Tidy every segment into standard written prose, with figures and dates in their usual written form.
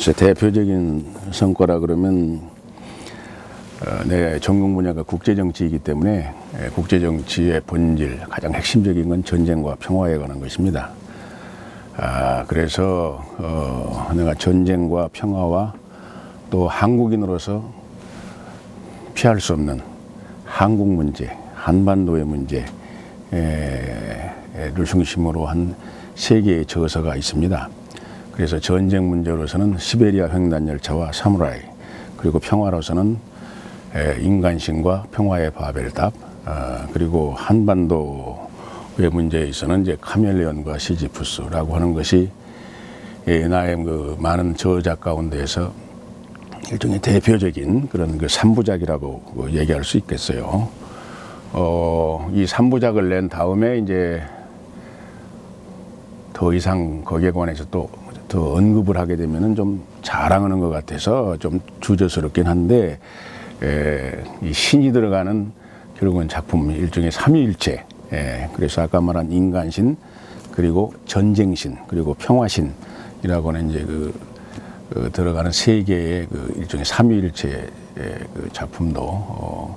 제 대표적인 성과라 그러면 내 전공 분야가 국제정치이기 때문에 국제정치의 본질, 가장 핵심적인 건 전쟁과 평화에 관한 것입니다. 그래서 내가 전쟁과 평화와 또 한국인으로서 피할 수 없는 한국 문제, 한반도의 문제를 중심으로 한 세 개의 저서가 있습니다. 그래서 전쟁 문제로서는 시베리아 횡단 열차와 사무라이, 그리고 평화로서는 인간신과 평화의 바벨탑, 그리고 한반도의 문제에 있어서는 이제 카멜레온과 시지푸스라고 하는 것이 나의 그 많은 저작 가운데에서 일종의 대표적인 그런 그 3부작이라고 얘기할 수 있겠어요. 이 3부작을 낸 다음에 이제 더 이상 거기에 관해서 또 더 언급을 하게 되면은 좀 자랑하는 것 같아서 좀 주저스럽긴 한데, 이 신이 들어가는 결국은 작품 일종의 삼위일체. 그래서 아까 말한 인간신, 그리고 전쟁신, 그리고 평화신이라고 하는 이제 들어가는 세 개의 일종의 삼위일체의 그 작품도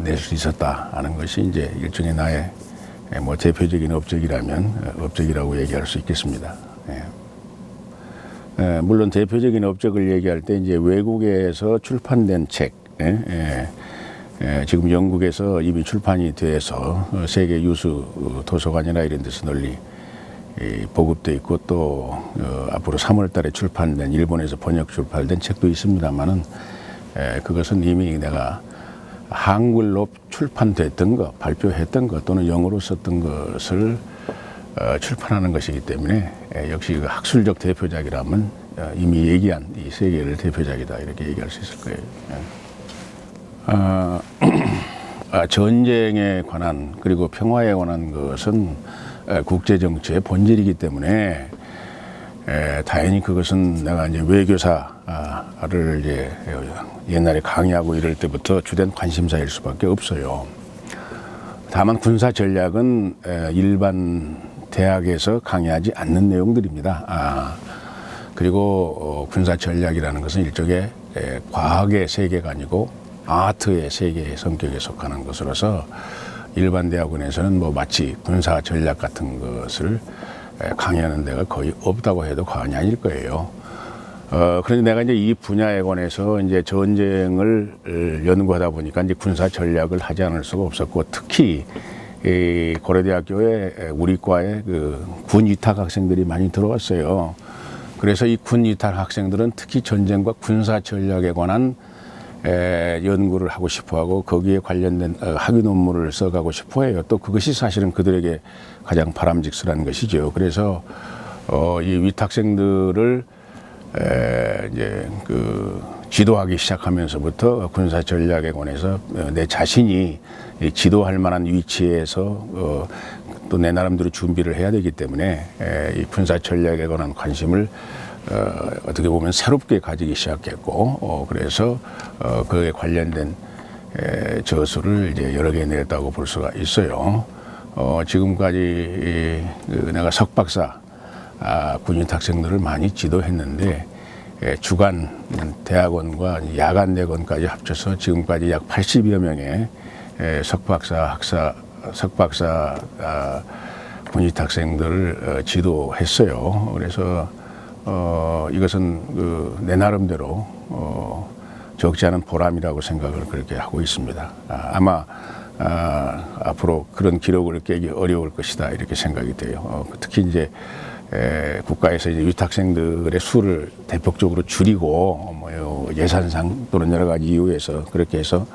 낼 수 있었다 하는 것이 이제 일종의 나의 뭐 대표적인 업적이라면 업적이라고 얘기할 수 있겠습니다. 물론 대표적인 업적을 얘기할 때 이제 외국에서 출판된 책, 지금 영국에서 이미 출판이 돼서 세계 유수 도서관이나 이런 데서 널리 보급돼 있고, 또 앞으로 3월 달에 출판된, 일본에서 번역 출판된 책도 있습니다만은 그것은 이미 내가 한글로 출판됐던 것, 발표했던 것, 또는 영어로 썼던 것을 출판하는 것이기 때문에 역시 그 학술적 대표작이라면 이미 얘기한 이 세 개를 대표작이다, 이렇게 얘기할 수 있을 거예요. 전쟁에 관한, 그리고 평화에 관한 것은 국제정치의 본질이기 때문에 당연히 그것은 내가 이제 외교사를 이제 옛날에 강의하고 이럴 때부터 주된 관심사일 수밖에 없어요. 다만 군사 전략은 일반 대학에서 강의하지 않는 내용들입니다. 그리고 군사 전략이라는 것은 일종의 과학의 세계가 아니고 아트의 세계의 성격에 속하는 것으로서 일반 대학원에서는 뭐 마치 군사 전략 같은 것을 강의하는 데가 거의 없다고 해도 과언이 아닐 거예요. 그런데 내가 이제 이 분야에 관해서 이제 전쟁을 연구하다 보니까 이제 군사 전략을 하지 않을 수가 없었고, 특히 이 고려대학교에 우리 과에 그 군 위탁 학생들이 많이 들어왔어요. 그래서 이 군 위탁 학생들은 특히 전쟁과 군사 전략에 관한 연구를 하고 싶어하고 거기에 관련된 학위 논문을 써가고 싶어해요. 또 그것이 사실은 그들에게 가장 바람직스러운 것이죠. 그래서 이 위탁생들을 이제 지도하기 시작하면서부터 군사 전략에 관해서 내 자신이 지도할 만한 위치에서 또 내 나름대로 준비를 해야 되기 때문에 이 군사 전략에 관한 관심을 어떻게 보면 새롭게 가지기 시작했고, 그래서 그에 관련된 저서를 이제 여러 개 냈다고 볼 수가 있어요. 지금까지 내가 석박사 군인 학생들을 많이 지도했는데, 주간 대학원과 야간 대학원까지 합쳐서 지금까지 약 80여 명의 석박사 군인 학생들을 지도했어요. 그래서 이것은 내 나름대로 적지 않은 보람이라고 생각을 그렇게 하고 있습니다. 아마 앞으로 그런 기록을 깨기 어려울 것이다, 이렇게 생각이 돼요. 특히 이제 국가에서 이제 위탁생들의 수를 대폭적으로 줄이고 뭐 예산상 또는 여러 가지 이유에서 그렇게 해서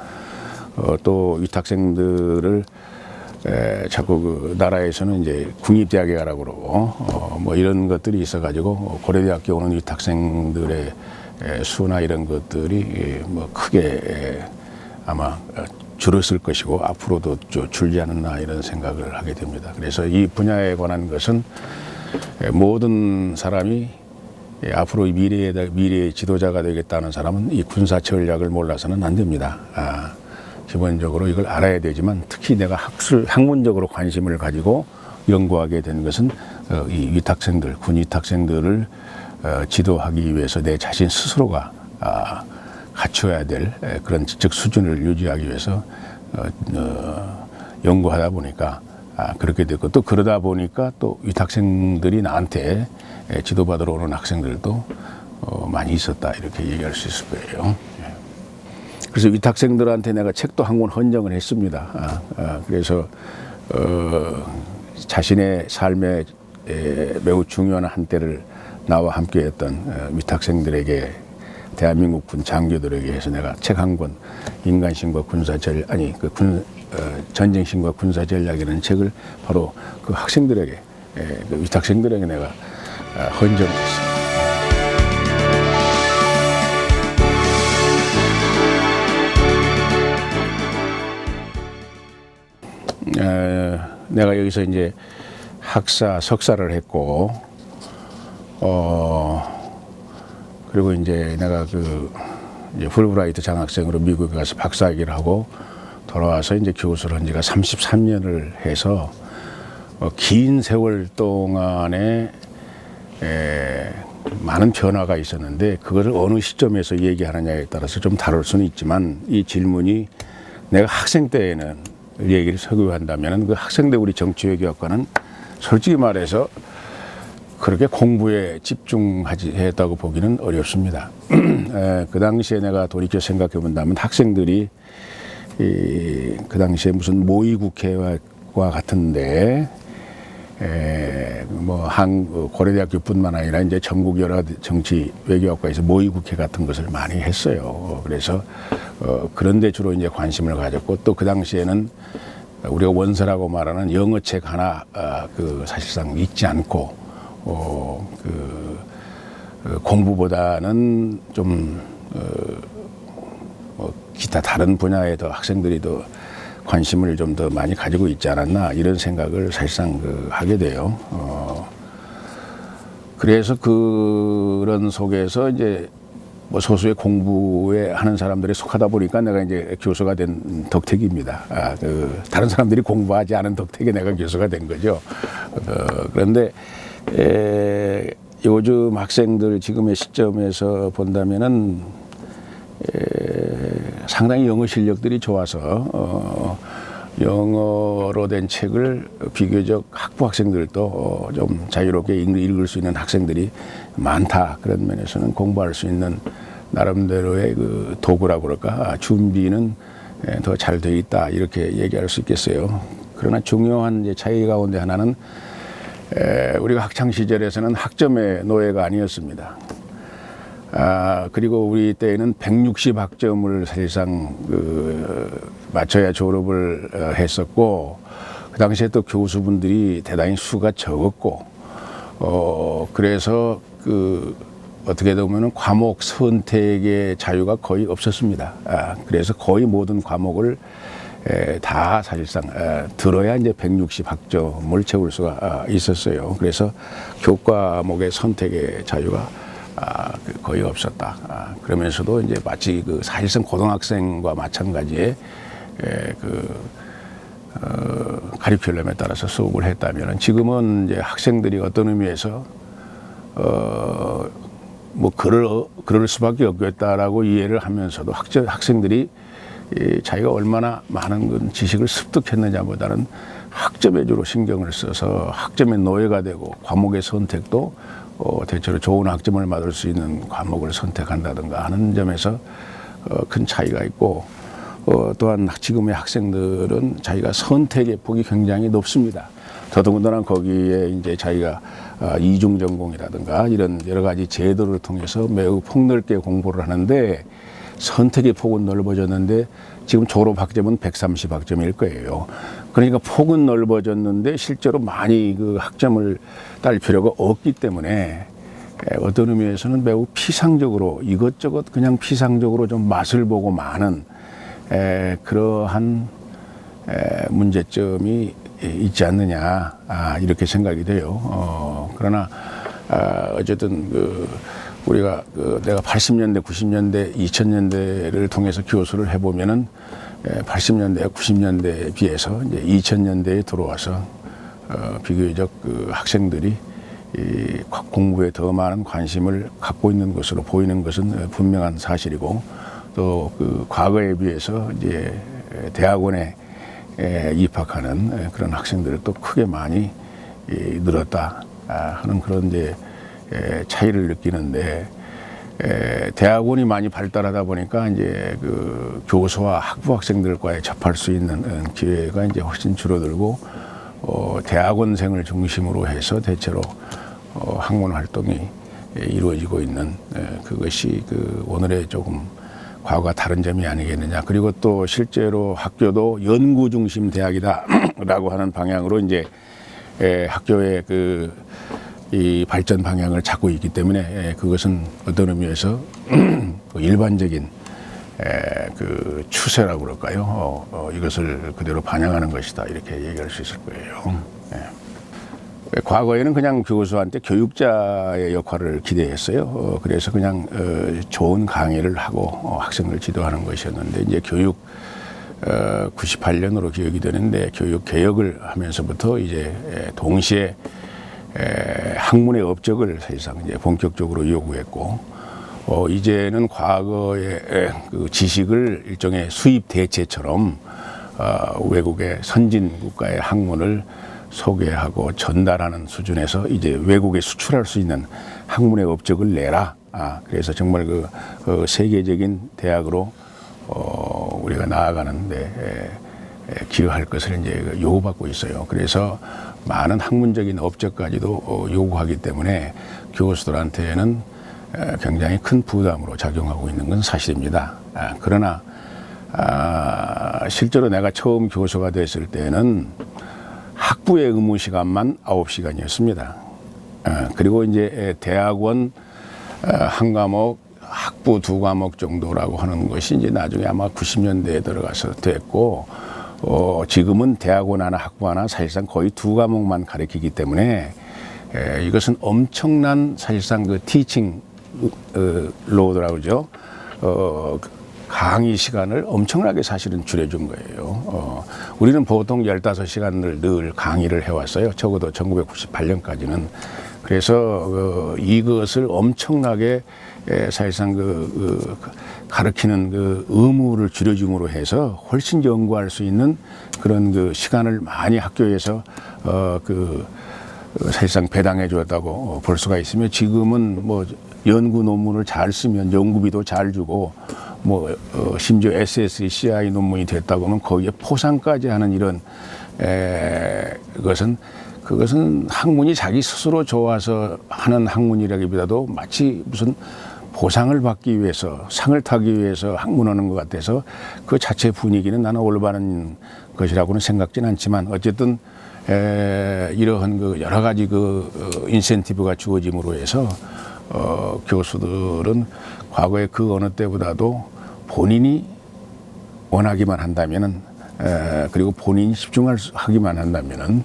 또 위탁생들을 자꾸 그 나라에서는 이제 국립대학에 가라고 그러고 뭐 이런 것들이 있어가지고 고려대학교 오는 위탁생들의 수나 이런 것들이 뭐 크게 아마 줄었을 것이고 앞으로도 줄지 않았나, 이런 생각을 하게 됩니다. 그래서 이 분야에 관한 것은 모든 사람이 앞으로 미래의 지도자가 되겠다는 사람은 이 군사 전략을 몰라서는 안 됩니다. 기본적으로 이걸 알아야 되지만, 특히 내가 학문적으로 관심을 가지고 연구하게 된 것은 이 위탁생들, 군 위탁생들을 지도하기 위해서 내 자신 스스로가 갖춰야 될 그런 지적 수준을 유지하기 위해서 연구하다 보니까 그렇게 됐고, 또 그러다 보니까 또 위탁생들이 나한테 지도받으러 오는 학생들도 많이 있었다, 이렇게 얘기할 수 있을 거예요. 그래서 위탁생들한테 내가 책도 한 권 헌정을 했습니다. 그래서 자신의 삶에 매우 중요한 한때를 나와 함께했던 위탁생들에게, 대한민국 군 장교들에게 해서 내가 책 한 권, 인간신과 군사전략, 전쟁신과 군사전략이라는 책을 바로 그 학생들에게, 그 위탁생들에게 내가 헌정했습니다. 내가 여기서 이제 학사, 석사를 했고, 그리고 이제 내가 이제 풀브라이트 장학생으로 미국에 가서 박사학위를 하고 돌아와서 이제 교수를 한 지가 33년을 해서 긴 세월 동안에 많은 변화가 있었는데, 그것을 어느 시점에서 얘기하느냐에 따라서 좀 다를 수는 있지만, 이 질문이 내가 학생 때에는 얘기를 서교한다면 그 학생 때 우리 정치외교학과는 솔직히 말해서 그렇게 공부에 집중하지 했다고 보기는 어렵습니다. 그 당시에 내가 돌이켜 생각해 본다면 학생들이 그 당시에 무슨 모의국회와 같은데 고려대학교뿐만 아니라 이제 전국 여러 정치 외교학과에서 모의국회 같은 것을 많이 했어요. 그래서 그런데 주로 이제 관심을 가졌고, 또 그 당시에는 우리가 원서라고 말하는 영어책 하나 사실상 읽지 않고 공부보다는 좀 기타 다른 분야에 더 학생들이 더 관심을 좀 더 많이 가지고 있지 않았나, 이런 생각을 사실상 하게 돼요. 그래서 그런 속에서 이제 소수의 공부에 하는 사람들이 속하다 보니까 내가 이제 교수가 된 덕택입니다. 다른 사람들이 공부하지 않은 덕택에 내가 교수가 된 거죠. 그런데 요즘 학생들 지금의 시점에서 본다면은 상당히 영어 실력들이 좋아서 영어로 된 책을 비교적 학부 학생들도 좀 자유롭게 읽을 수 있는 학생들이 많다. 그런 면에서는 공부할 수 있는 나름대로의 그 도구라고 그럴까, 준비는 더 잘 돼 있다, 이렇게 얘기할 수 있겠어요. 그러나 중요한 이제 차이 가운데 하나는 우리가 학창 시절에서는 학점의 노예가 아니었습니다. 그리고 우리 때에는 160학점을 사실상 맞춰야 졸업을 했었고, 그 당시에 또 교수분들이 대단히 수가 적었고, 그래서 어떻게 보면 과목 선택의 자유가 거의 없었습니다. 그래서 거의 모든 과목을 다 사실상 들어야 이제 160학점을 채울 수가 있었어요. 그래서 교과목의 선택의 자유가 거의 없었다. 그러면서도 이제 마치 사실상 고등학생과 마찬가지의 카리큘럼에 따라서 수업을 했다면, 지금은 이제 학생들이 어떤 의미에서 그럴 수밖에 없겠다라고 이해를 하면서도 학생들이 자기가 얼마나 많은 지식을 습득했느냐보다는 학점에 주로 신경을 써서 학점의 노예가 되고, 과목의 선택도 대체로 좋은 학점을 받을 수 있는 과목을 선택한다든가 하는 점에서 큰 차이가 있고, 또한 지금의 학생들은 자기가 선택의 폭이 굉장히 높습니다. 더더군다나 거기에 이제 자기가 이중 전공이라든가 이런 여러 가지 제도를 통해서 매우 폭넓게 공부를 하는데, 선택의 폭은 넓어졌는데 지금 졸업 학점은 130학점일 거예요. 그러니까 폭은 넓어졌는데 실제로 많이 학점을 딸 필요가 없기 때문에 어떤 의미에서는 매우 피상적으로, 이것저것 그냥 피상적으로 좀 맛을 보고 마는 그러한 문제점이 있지 않느냐, 이렇게 생각이 돼요. 그러나 어쨌든 우리가 내가 80년대, 90년대, 2000년대를 통해서 교수를 해보면은 80년대, 90년대에 비해서 이제 2000년대에 들어와서 비교적 학생들이 공부에 더 많은 관심을 갖고 있는 것으로 보이는 것은 분명한 사실이고, 또 그 과거에 비해서 이제 대학원에 입학하는 그런 학생들이 또 크게 많이 늘었다 하는 그런 이제 차이를 느끼는데, 대학원이 많이 발달하다 보니까 이제 그 교수와 학부 학생들과의 접할 수 있는 기회가 이제 훨씬 줄어들고, 대학원생을 중심으로 해서 대체로 학문 활동이 이루어지고 있는 그것이 그 오늘의 조금 과거와 다른 점이 아니겠느냐. 그리고 또 실제로 학교도 연구 중심 대학이다라고 하는 방향으로 이제 학교의 이 발전 방향을 잡고 있기 때문에 그것은 어떤 의미에서 일반적인 그 추세라고 그럴까요? 이것을 그대로 반영하는 것이다, 이렇게 얘기할 수 있을 거예요. 과거에는 그냥 교수한테 교육자의 역할을 기대했어요. 그래서 그냥 좋은 강의를 하고 학생을 지도하는 것이었는데, 이제 교육 98년으로 기억이 되는데, 교육 개혁을 하면서부터 이제 동시에 학문의 업적을 사실상 이제 본격적으로 요구했고, 이제는 과거의 그 지식을 일종의 수입 대체처럼 외국의 선진 국가의 학문을 소개하고 전달하는 수준에서 이제 외국에 수출할 수 있는 학문의 업적을 내라. 그래서 정말 그 세계적인 대학으로 우리가 나아가는데 기여할 것을 이제 요구받고 있어요. 그래서 많은 학문적인 업적까지도 요구하기 때문에 교수들한테는 굉장히 큰 부담으로 작용하고 있는 건 사실입니다. 그러나 실제로 내가 처음 교수가 됐을 때는 학부의 의무 시간만 9시간이었습니다. 그리고 이제 대학원 한 과목, 학부 2과목 정도라고 하는 것이 이제 나중에 아마 90년대에 들어가서 됐고, 지금은 대학원 하나, 학부 하나 사실상 거의 2과목만 가르치기 때문에 이것은 엄청난 사실상 그 티칭 로드라고 그러죠. 강의 시간을 엄청나게 사실은 줄여준 거예요. 우리는 보통 15시간을 늘 강의를 해왔어요. 적어도 1998년까지는. 그래서 이것을 엄청나게 사실상 가르치는 그 의무를 줄여줌으로 해서 훨씬 연구할 수 있는 그런 그 시간을 많이 학교에서 사실상 배당해 주었다고 볼 수가 있으며, 지금은 뭐 연구 논문을 잘 쓰면 연구비도 잘 주고, 심지어 SSCI 논문이 됐다고 하면 거기에 포상까지 하는 이런 그것은 학문이 자기 스스로 좋아서 하는 학문이라기보다도 마치 무슨 보상을 받기 위해서, 상을 타기 위해서 학문하는 것 같아서 그 자체 분위기는 나는 올바른 것이라고는 생각지는 않지만, 어쨌든 이러한 그 여러 가지 인센티브가 주어짐으로 해서 교수들은 과거에 그 어느 때보다도 본인이 원하기만 한다면은, 그리고 본인이 집중하기만 한다면은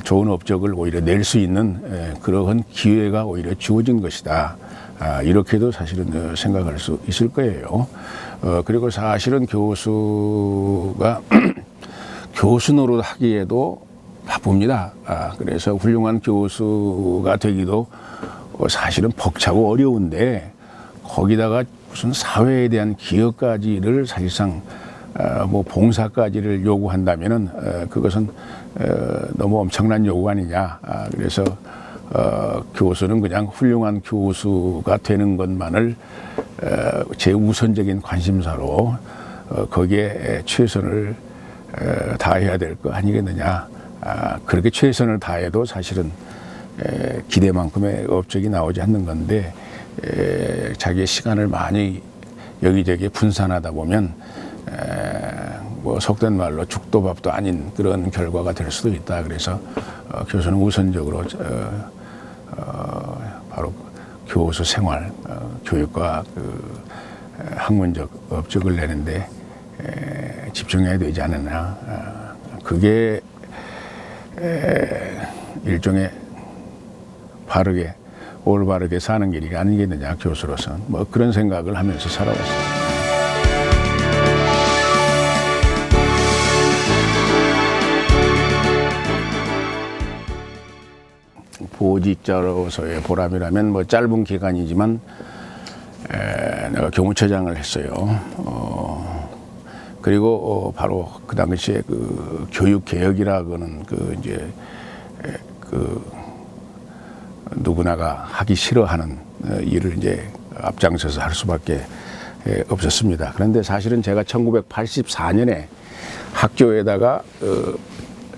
좋은 업적을 오히려 낼 수 있는 그러한 기회가 오히려 주어진 것이다. 이렇게도 사실은 생각할 수 있을 거예요. 그리고 사실은 교수가 교수 노릇 하기에도 바쁩니다. 그래서 훌륭한 교수가 되기도 사실은 벅차고 어려운데, 거기다가 무슨 사회에 대한 기여까지를 사실상 봉사까지를 요구한다면은 그것은 너무 엄청난 요구 아니냐. 그래서 교수는 그냥 훌륭한 교수가 되는 것만을 제우선적인 관심사로 거기에 최선을 다해야 될 거 아니겠느냐. 그렇게 최선을 다해도 사실은 기대만큼의 업적이 나오지 않는 건데, 자기의 시간을 많이 여기저기 분산하다 보면 속된 말로 죽도 밥도 아닌 그런 결과가 될 수도 있다. 그래서 교수는 우선적으로 바로 교수 생활, 교육과 학문적 업적을 내는데 집중해야 되지 않느냐. 그게 일종의 바르게, 올바르게 사는 길이 아니겠느냐, 교수로서는. 그런 생각을 하면서 살아왔습니다. 보직자로서의 보람이라면 뭐 짧은 기간이지만 내가 교무처장을 했어요. 그리고 바로 그 당시에 그 교육 개혁이라고는 그 이제 그 누구나가 하기 싫어하는 일을 이제 앞장서서 할 수밖에 없었습니다. 그런데 사실은 제가 1984년에 학교에다가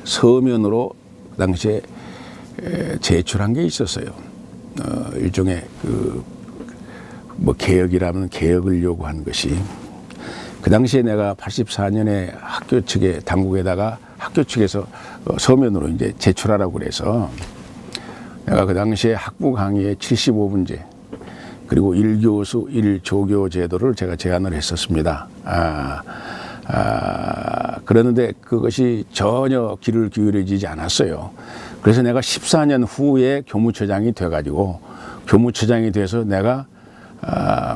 서면으로 그 당시에 제출한 게 있었어요. 일종의 그 뭐 개혁이라면 개혁을 요구한 것이 그 당시에 내가 84년에 학교 측에 당국에다가 학교 측에서 서면으로 이제 제출하라고 그래서 내가 그 당시에 학부 강의의 75분제 그리고 1교수 1조교 제도를 제가 제안을 했었습니다. 그러는데 그것이 전혀 귀를 기울여지지 않았어요. 그래서 내가 14년 후에 교무처장이 돼가지고 교무처장이 돼서 내가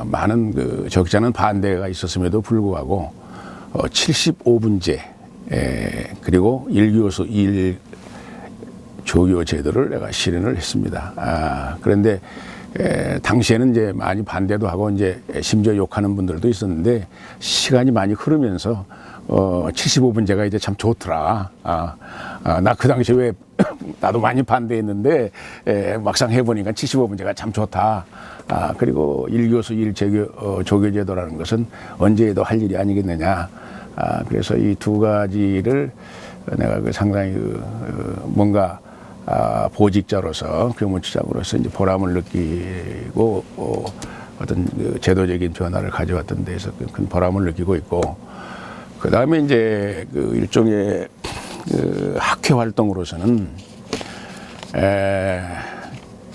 많은 그 적지 않은 반대가 있었음에도 불구하고 75분제 그리고 1교수 1조교 제도를 내가 실현을 했습니다. 그런데 당시에는 이제 많이 반대도 하고 이제 심지어 욕하는 분들도 있었는데 시간이 많이 흐르면서 75분제가 이제 참 좋더라. 나 그 당시에 왜 나도 많이 반대했는데 막상 해보니까 75분제가 참 좋다. 그리고 1교수 1조교 제도라는 것은 언제 해도 할 일이 아니겠느냐. 그래서 이 두 가지를 내가 그 상당히 뭔가 보직자로서 교무처장으로서 이제 보람을 느끼고 어떤 그 제도적인 변화를 가져왔던 데에서 큰 보람을 느끼고 있고 그 다음에 이제 그 일종의 그 학회 활동으로서는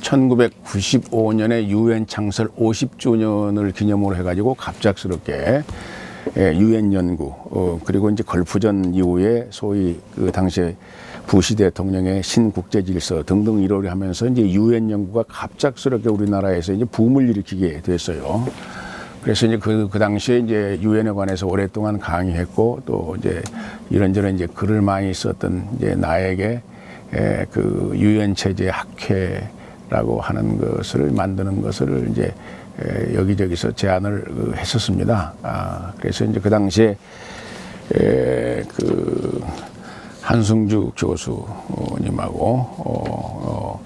1995년에 유엔 창설 50주년을 기념으로 해가지고 갑작스럽게 유엔 연구 그리고 이제 걸프전 이후에 소위 그 당시에 부시 대통령의 신국제 질서 등등 일호를 하면서 이제 유엔 연구가 갑작스럽게 우리나라에서 이제 붐을 일으키게 됐어요. 그래서 이제 그 당시에 이제 유엔에 관해서 오랫동안 강의했고 또 이제 이런저런 이제 글을 많이 썼던 이제 나에게 그 유엔 체제 학회라고 하는 것을 만드는 것을 이제 여기저기서 제안을 했었습니다. 그래서 이제 그 당시에 그 한승주 교수님하고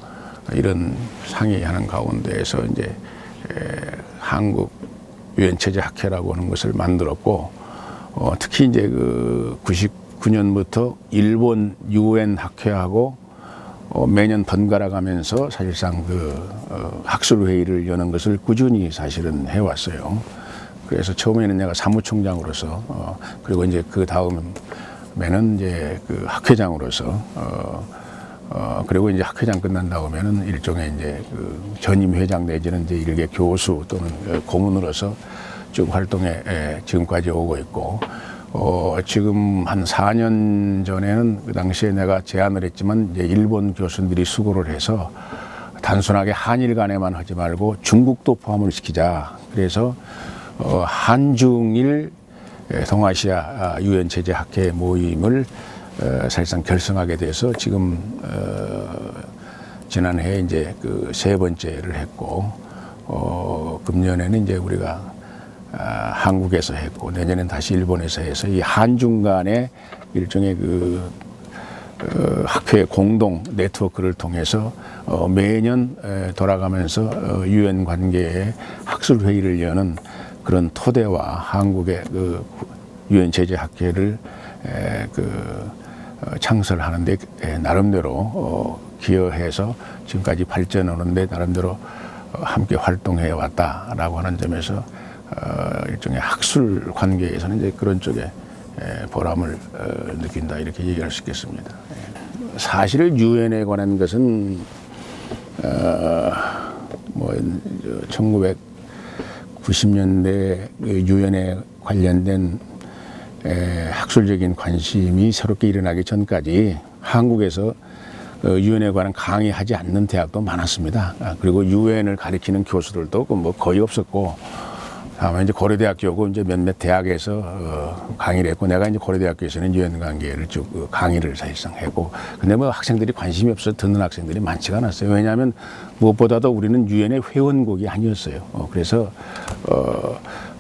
이런 상의하는 가운데에서 이제 한국 유엔체제 학회라고 하는 것을 만들었고 특히 이제 그 99년부터 일본 유엔 학회하고 매년 번갈아 가면서 사실상 그 학술 회의를 여는 것을 꾸준히 사실은 해왔어요. 그래서 처음에는 내가 사무총장으로서 그리고 이제 그 다음에는 이제 그 학회장으로서 그리고 이제 학회장 끝난 다음에는 일종의 이제 그 전임 회장 내지는 이제 일개 교수 또는 고문으로서 쭉 활동에 지금까지 오고 있고 지금 한 4년 전에는 그 당시에 내가 제안을 했지만 이제 일본 교수들이 수고를 해서 단순하게 한일 간에만 하지 말고 중국도 포함을 시키자. 그래서 한중일 동아시아 유엔 체제 학회 모임을 사실상 결성하게 돼서 지금 지난해 이제 그 세 번째를 했고 금년에는 이제 우리가 한국에서 했고 내년엔 다시 일본에서 해서 이 한중 간의 일종의 그 학회 공동 네트워크를 통해서 매년 돌아가면서 유엔 관계의 학술 회의를 여는 그런 토대와 한국의 그 유엔 제재 학회를 창설하는데 나름대로 기여해서 지금까지 발전하는데 나름대로 함께 활동해 왔다라고 하는 점에서 일종의 학술 관계에서는 이제 그런 쪽에 보람을 느낀다 이렇게 얘기할 수 있겠습니다. 사실 유엔에 관한 것은 뭐 1990년대 유엔에 관련된 학술적인 관심이 새롭게 일어나기 전까지 한국에서 유엔에 관한 강의하지 않는 대학도 많았습니다. 그리고 유엔을 가리키는 교수들도 뭐 거의 없었고 다만 이제 고려대학교고 이제 몇몇 대학에서 강의를 했고, 내가 이제 고려대학교에서는 유엔 관계를 쭉 강의를 사실상 했고, 근데 뭐 학생들이 관심이 없어서 듣는 학생들이 많지가 않았어요. 왜냐하면 무엇보다도 우리는 유엔의 회원국이 아니었어요. 그래서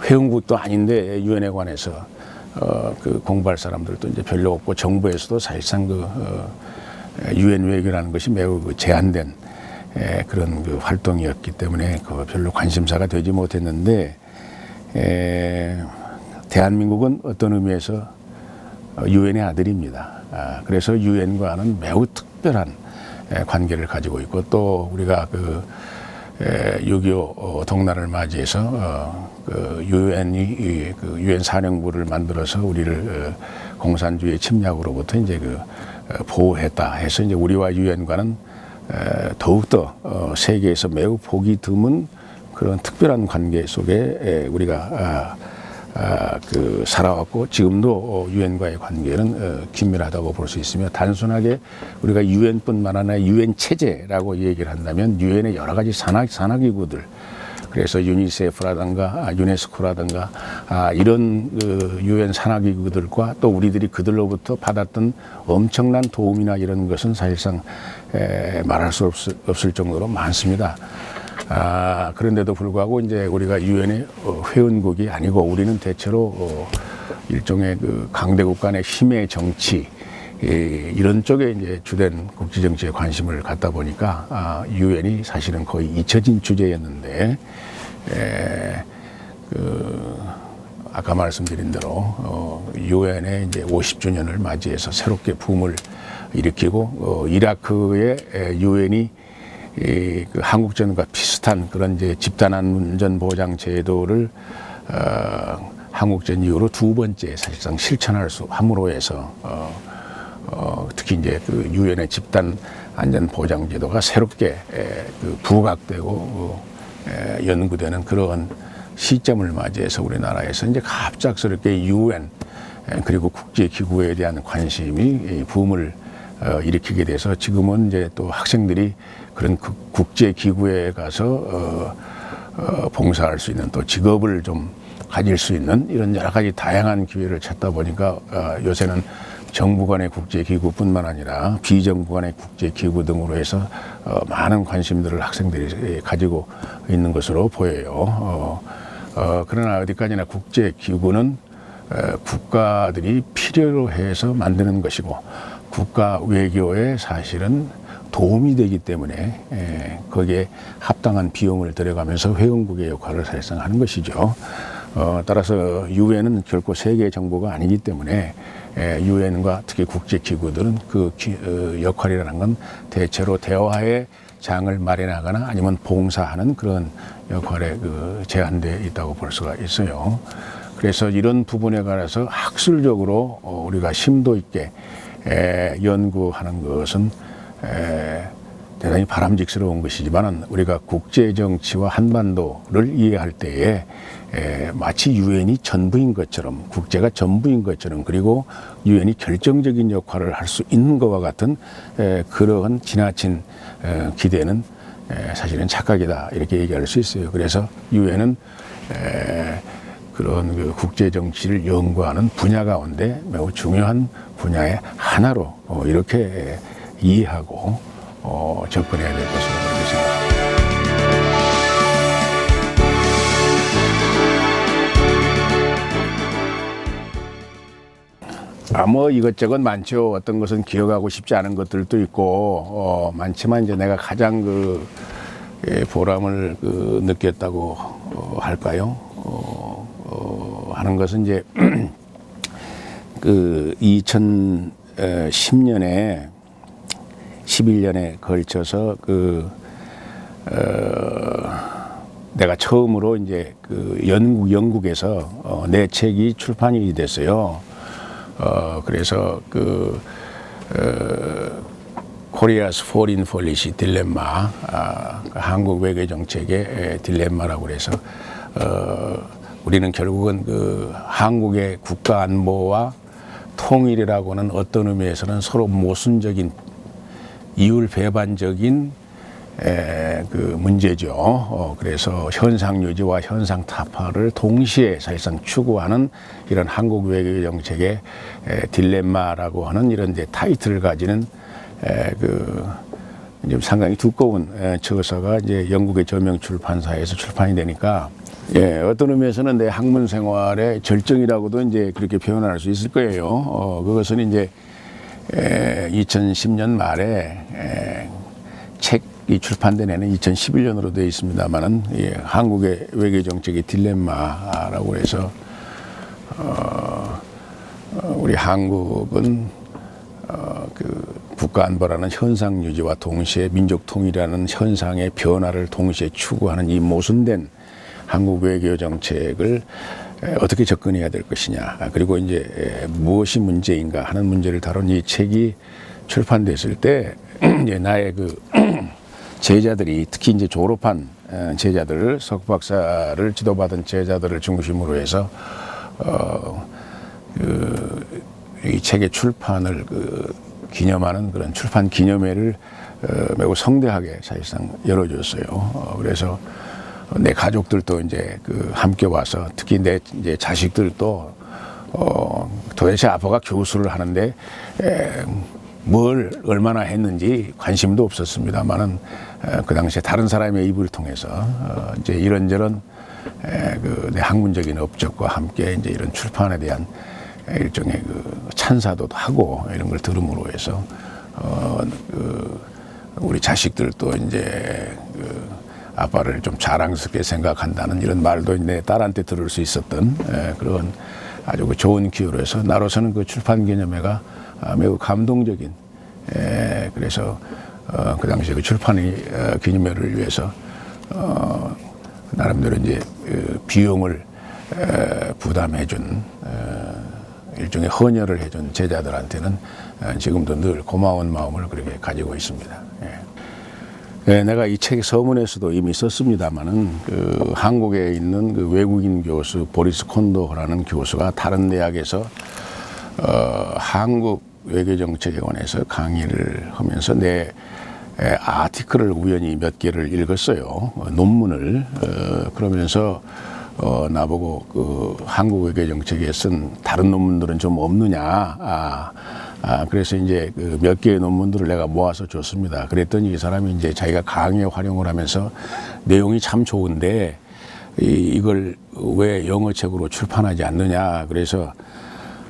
회원국도 아닌데 유엔에 관해서 그 공부할 사람들도 이제 별로 없고, 정부에서도 사실상 그 유엔 외교라는 것이 매우 그 제한된 그런 그 활동이었기 때문에 그 별로 관심사가 되지 못했는데, 대한민국은 어떤 의미에서 유엔의 아들입니다. 그래서 유엔과는 매우 특별한 관계를 가지고 있고, 또 우리가 그 6.25 동란을 맞이해서 그 유엔이 그 유엔 사령부를 만들어서 우리를 공산주의 침략으로부터 이제 그 보호했다 해서 이제 우리와 유엔과는 더욱더 세계에서 매우 보기 드문 그런 특별한 관계 속에 우리가 그 살아왔고, 지금도 유엔과의 관계는 긴밀하다고 볼 수 있으며, 단순하게 우리가 유엔뿐만 아니라 유엔 체제라고 얘기를 한다면 유엔의 여러 가지 산하기구들, 그래서 유니세프라든가 유네스코라든가 이런 그 유엔 산하기구들과 또 우리들이 그들로부터 받았던 엄청난 도움이나 이런 것은 사실상 말할 수 없을 정도로 많습니다. 그런데도 불구하고 이제 우리가 유엔의 회원국이 아니고, 우리는 대체로 일종의 그 강대국 간의 힘의 정치, 이런 쪽에 이제 주된 국제 정치에 관심을 갖다 보니까 유엔이 사실은 거의 잊혀진 주제였는데, 그 아까 말씀드린 대로 유엔의 이제 50주년을 맞이해서 새롭게 붐을 일으키고, 이라크의 유엔이 그 한국전과 비슷한 그런 이제 집단 안전 보장 제도를 한국전 이후로 두 번째 사실상 실천할 수 함으로 해서 특히 이제 그 유엔의 집단 안전 보장 제도가 새롭게 그 부각되고 연구되는 그런 시점을 맞이해서 우리나라에서 이제 갑작스럽게 유엔 그리고 국제 기구에 대한 관심이 붐을 일으키게 돼서, 지금은 이제 또 학생들이 그런 국제 기구에 가서 봉사할 수 있는, 또 직업을 좀 가질 수 있는 이런 여러 가지 다양한 기회를 찾다 보니까 요새는 정부 간의 국제 기구뿐만 아니라 비정부 간의 국제 기구 등으로 해서 많은 관심들을 학생들이 가지고 있는 것으로 보여요. 그러나 어디까지나 국제 기구는 국가들이 필요로 해서 만드는 것이고, 국가 외교에 사실은 도움이 되기 때문에 거기에 합당한 비용을 들여가면서 회원국의 역할을 사실상 하는 것이죠. 따라서 유엔은 결코 세계 정부가 아니기 때문에 유엔과 특히 국제기구들은 그 역할이라는 건 대체로 대화의 장을 마련하거나 아니면 봉사하는 그런 역할에 제한되어 있다고 볼 수가 있어요. 그래서 이런 부분에 관해서 학술적으로 우리가 심도 있게 연구하는 것은 대단히 바람직스러운 것이지만, 우리가 국제 정치와 한반도를 이해할 때에 마치 유엔이 전부인 것처럼, 국제가 전부인 것처럼, 그리고 유엔이 결정적인 역할을 할 수 있는 것과 같은 그러한 지나친 기대는 사실은 착각이다, 이렇게 얘기할 수 있어요. 그래서 유엔은 그런 그 국제 정치를 연구하는 분야 가운데 매우 중요한 분야의 하나로 이렇게 이해하고 접근해야 될 것으로 그렇게 생각합니다. 뭐 이것저것 많죠. 어떤 것은 기억하고 싶지 않은 것들도 있고 많지만, 이제 내가 가장 그 보람을 느꼈다고 할까요? 하는 것은 이제 그 2010년에 11년에 걸쳐서 내가 처음으로 이제 영국에서 내 책이 출판이 됐어요. 그래서 Korea's Foreign Policy Dilemma, 한국 외교 정책의 딜레마라고 그래서 우리는 결국은 한국의 국가 안보와 통일이라고는 어떤 의미에서는 서로 모순적인, 이율 배반적인 그 문제죠. 그래서 현상 유지와 현상 타파를 동시에 사실상 추구하는 이런 한국 외교 정책의 딜레마라고 하는 이런 이제 타이틀을 가지는 그 이제 상당히 두꺼운 저서가 이제 영국의 저명 출판사에서 출판이 되니까 어떤 의미에서는 내 학문 생활의 절정이라고도 이제 그렇게 표현할 수 있을 거예요. 그것은 이제 2010년 말에 책이 출판된 해는 2011년으로 되어 있습니다만은 한국의 외교 정책의 딜레마라고 해서 우리 한국은 그 국가 안보라는 현상 유지와 동시에 민족 통일이라는 현상의 변화를 동시에 추구하는 이 모순된 한국 외교 정책을 어떻게 접근해야 될 것이냐, 그리고 이제 무엇이 문제인가 하는 문제를 다룬 이 책이 출판됐을 때 이제 나의 그 제자들이, 특히 이제 졸업한 제자들, 석박사를 지도받은 제자들을 중심으로 해서 이 책의 출판을 기념하는 그런 출판 기념회를 매우 성대하게 사실상 열어줬어요. 그래서 내 가족들도 이제 함께 와서, 특히 내 이제 자식들도 도대체 아빠가 교수를 하는데 뭘 얼마나 했는지 관심도 없었습니다만은 그 당시에 다른 사람의 입을 통해서 이제 이런저런 내 학문적인 업적과 함께 이제 이런 출판에 대한 일종의 찬사도 하고 이런 걸 들음으로 해서 우리 자식들도 이제 아빠를 좀 자랑스럽게 생각한다는 이런 말도 내 딸한테 들을 수 있었던 그런 아주 좋은 기회로 해서 나로서는 그 출판 기념회가 매우 감동적인, 그래서 그 당시에 그 출판 기념회를 위해서 나름대로 이제 비용을 부담해준 일종의 헌혈을 해준 제자들한테는 지금도 늘 고마운 마음을 그렇게 가지고 있습니다. 내가 이 책 서문에서도 이미 썼습니다만은 한국에 있는 그 외국인 교수 보리스 콘도라는 교수가 다른 대학에서 한국 외교정책에 관해서 강의를 하면서 내 아티클을 우연히 몇 개를 읽었어요. 논문을. 그러면서 나보고 한국 외교정책에 쓴 다른 논문들은 좀 없느냐. 그래서 이제 몇 개의 논문들을 내가 모아서 줬습니다. 그랬더니 이 사람이 이제 자기가 강의에 활용을 하면서 내용이 참 좋은데 이걸 왜 영어책으로 출판하지 않느냐. 그래서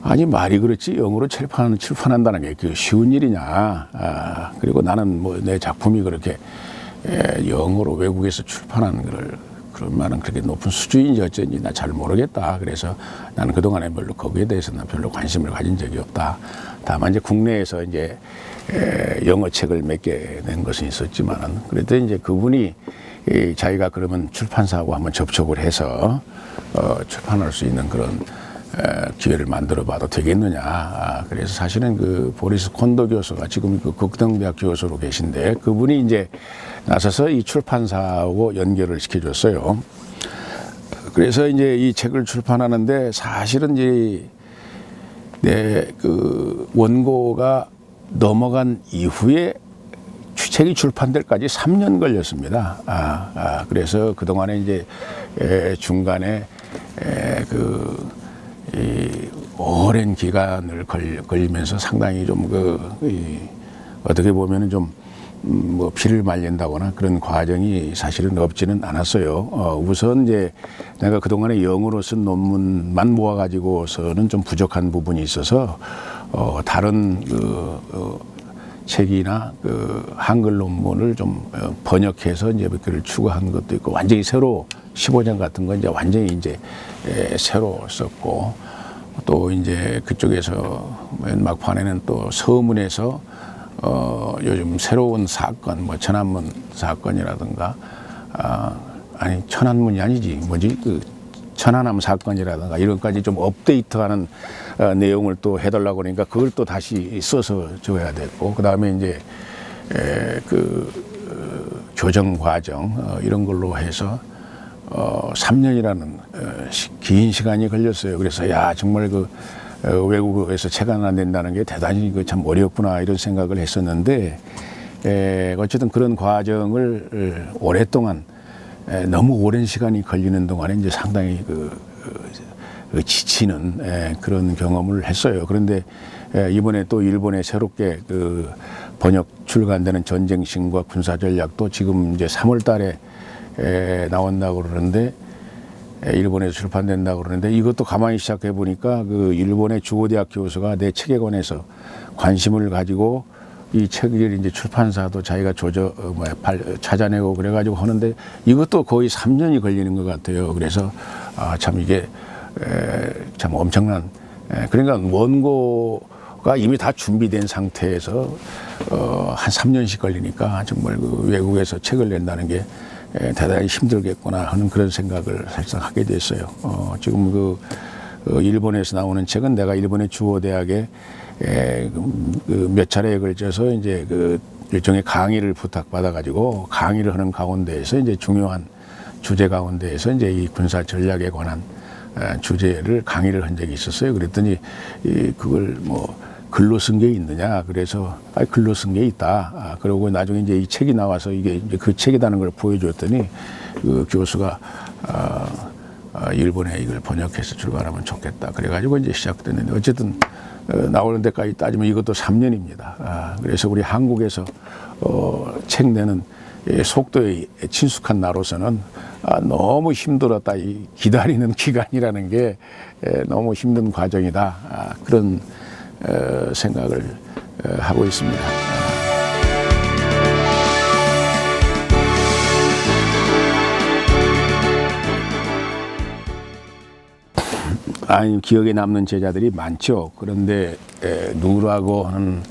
아니, 말이 그렇지 영어로 출판한다는 게 쉬운 일이냐. 그리고 나는 뭐 내 작품이 그렇게 영어로 외국에서 출판하는 거를 그런 말은 그렇게 높은 수준인지 어쩐지 나 잘 모르겠다. 그래서 나는 그동안에 별로 거기에 대해서는 별로 관심을 가진 적이 없다. 다만 이제 국내에서 이제 영어 책을 몇 개 낸 것은 있었지만은, 그랬더니 이제 그분이 자기가 그러면 출판사하고 한번 접촉을 해서 출판할 수 있는 그런 기회를 만들어 봐도 되겠느냐. 그래서 사실은 그 보리스 콘도 교수가 지금 그 국정대학 교수로 계신데 그분이 이제 나서서 이 출판사하고 연결을 시켜줬어요. 그래서 이제 이 책을 출판하는데 사실은 이제 내 그 원고가 넘어간 이후에 책이 출판될 까지 3년 걸렸습니다. 그래서 그동안에 이제 중간에 이 오랜 기간을 걸리면서 상당히 좀 어떻게 보면은 좀 뭐 피를 말린다거나 그런 과정이 사실은 없지는 않았어요. 우선 이제 내가 그동안에 영어로 쓴 논문만 모아가지고서는 좀 부족한 부분이 있어서 다른 책이나 한글 논문을 좀 번역해서 이제 몇 개를 추가한 것도 있고, 완전히 새로 15년 같은 건 이제 완전히 이제 새로 썼고, 또 이제 그쪽에서 맨 막판에는 또 서문에서 요즘 새로운 사건, 뭐 천안문 사건이라든가, 아니 천안문이 아니지 뭐지 천안함 사건이라든가 이런 것까지 좀 업데이트하는 내용을 또 해달라고 그러니까 그걸 또 다시 써서 줘야 됐고, 그 다음에 이제 교정 과정 이런 걸로 해서 3년이라는 긴 시간이 걸렸어요. 그래서 야, 정말 외국에서 책 하나 낸다는 게 대단히 참 어렵구나 이런 생각을 했었는데, 어쨌든 그런 과정을 오랫동안 너무 오랜 시간이 걸리는 동안에 이제 상당히 지치는 그런 경험을 했어요. 그런데 이번에 또 일본에 새롭게 번역 출간되는 전쟁신과 군사전략도 지금 이제 3월 달에 나온다고 그러는데 일본에서 출판된다고 그러는데 이것도 가만히 시작해 보니까 일본의 주고대학 교수가 내 책에 관해서 관심을 가지고 이 책을 이제 출판사도 자기가 찾아내고 그래가지고 하는데 이것도 거의 3년이 걸리는 것 같아요. 그래서 참 이게 참 엄청난 그러니까 원고가 이미 다 준비된 상태에서 한 3년씩 걸리니까 정말 외국에서 책을 낸다는 게 대단히 힘들겠구나 하는 그런 생각을 살짝 하게 됐어요. 지금 일본에서 나오는 책은 내가 일본의 주호대학에 몇 차례에 걸쳐서 이제 일종의 강의를 부탁받아가지고 강의를 하는 가운데에서 이제 중요한 주제 가운데에서 이제 이 군사 전략에 관한 주제를 강의를 한 적이 있었어요. 그랬더니 그걸 글로 쓴 게 있느냐. 그래서 글로 쓴 게 있다. 그러고 나중에 이제 이 책이 나와서 이게 이제 그 책이라는 걸 보여줬더니 그 교수가 일본에 이걸 번역해서 출간하면 좋겠다. 그래가지고 이제 시작됐는데 어쨌든 나오는 데까지 따지면 이것도 3년입니다. 그래서 우리 한국에서 책 내는 속도에 친숙한 나로서는 너무 힘들었다. 이 기다리는 기간이라는 게 너무 힘든 과정이다. 그런 생각을 하고 있습니다. 기억에 남는 제자들이 많죠. 그런데 누구라고 하는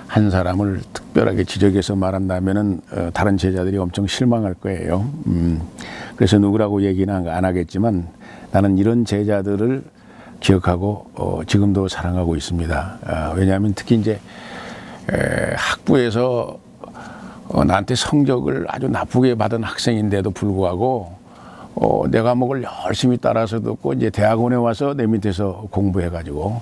한 사람을 특별하게 지적해서 말한다면은 다른 제자들이 엄청 실망할 거예요. 그래서 누구라고 얘기는 안 하겠지만 나는 이런 제자들을 기억하고 지금도 사랑하고 있습니다. 왜냐하면 특히 이제 학부에서 나한테 성적을 아주 나쁘게 받은 학생인데도 불구하고 내 과목을 열심히 따라서 듣고 이제 대학원에 와서 내 밑에서 공부해가지고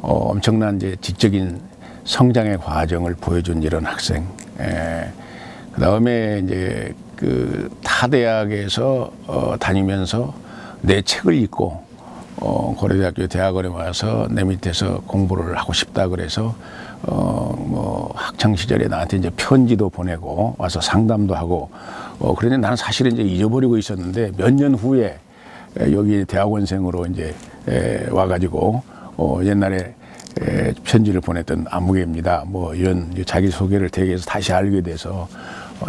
엄청난 이제 지적인 성장의 과정을 보여준 이런 학생. 그 다음에 이제 타 대학에서 다니면서 내 책을 읽고 고려대학교 대학원에 와서 내 밑에서 공부를 하고 싶다 그래서 학창 시절에 나한테 이제 편지도 보내고 와서 상담도 하고 그런데 나는 사실은 이제 잊어버리고 있었는데 몇 년 후에 여기 대학원생으로 이제 와가지고 옛날에 편지를 보냈던 안무개입니다. 이런 자기 소개를 대개해서 다시 알게 돼서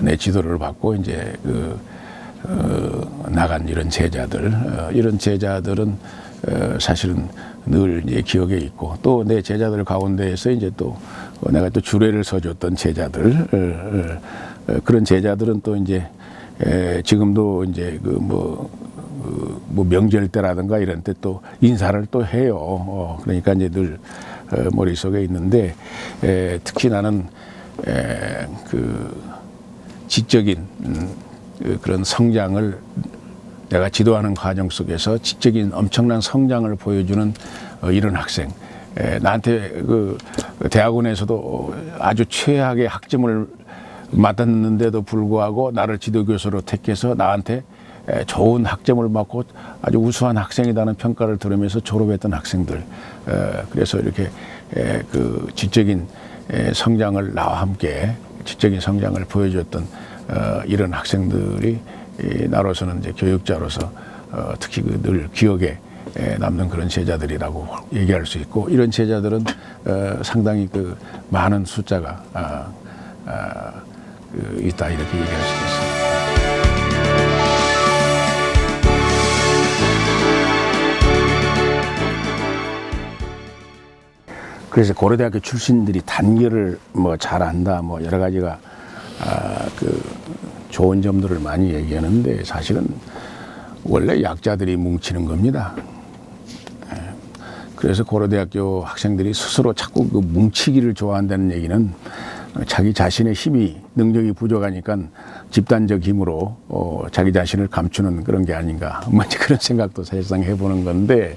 내 지도를 받고 이제 나간 이런 제자들은 사실은 늘 이제 기억에 있고 또 내 제자들 가운데에서 이제 또 내가 또 주례를 서줬던 제자들 그런 제자들은 또 이제 지금도 이제 명절 때라든가 이런 때 또 인사를 또 해요. 그러니까 이제 늘 머릿속에 있는데 특히 나는 지적인 그런 성장을 내가 지도하는 과정 속에서 지적인 엄청난 성장을 보여주는 이런 학생. 나한테 대학원에서도 아주 최악의 학점을 맡았는데도 불구하고 나를 지도교수로 택해서 나한테 좋은 학점을 받고 아주 우수한 학생이라는 평가를 들으면서 졸업했던 학생들. 그래서 이렇게 지적인 성장을 나와 함께 지적인 성장을 보여줬던 이런 학생들이 나로서는 이제 교육자로서 특히 늘 기억에 남는 그런 제자들이라고 얘기할 수 있고 이런 제자들은 상당히 많은 숫자가 있다 이렇게 얘기할 수 있습니다. 그래서 고려대학교 출신들이 단결을 잘한다 여러 가지가 좋은 점들을 많이 얘기하는데 사실은 원래 약자들이 뭉치는 겁니다. 그래서 고려대학교 학생들이 스스로 자꾸 뭉치기를 좋아한다는 얘기는 자기 자신의 능력이 부족하니까 집단적 힘으로 자기 자신을 감추는 그런 게 아닌가 그런 생각도 사실상 해보는 건데